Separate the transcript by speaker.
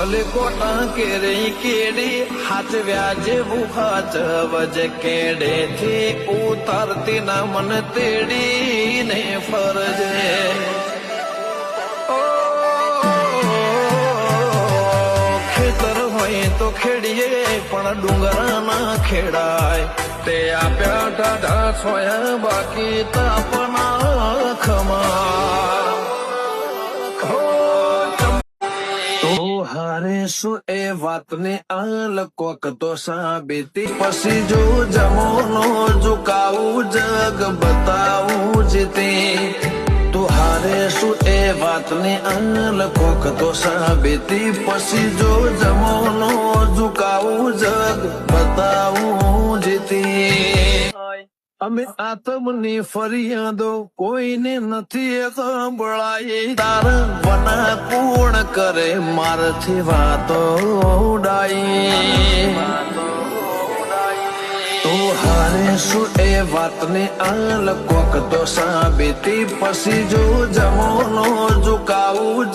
Speaker 1: ભલે કોટા કેરી કેડી હાચવ્યા જેવું હાચવજ કેડેથી ઉતારતી ના મન તેડીને ફરજે ખેતર હોય તો ખેડીએ પણ ડુંગરા ના ખેડાય તે આપ્યા ટાઢા છોયા બાકી તાપના ખમા હારે શું એ વાતને આલ કોક તો સાબિતી પછી જો જમોનો ઝુકાવું જગ બતાવું જીતે તો હારે શું એ વાતને આલ કોક તો સાબિતી પછી જો જમોનો ઝુકાવું જગ બતાવું જીતે અમે આત્મની ફરિયાદો કોઈને નથી સંભળાય તારા વના કોણ કરે મારથી વાતો ઉડાઈ તો હારે શું એ વાતને આલ કોક તો સાબિતી પછી જો જમોનો ઝુકાવું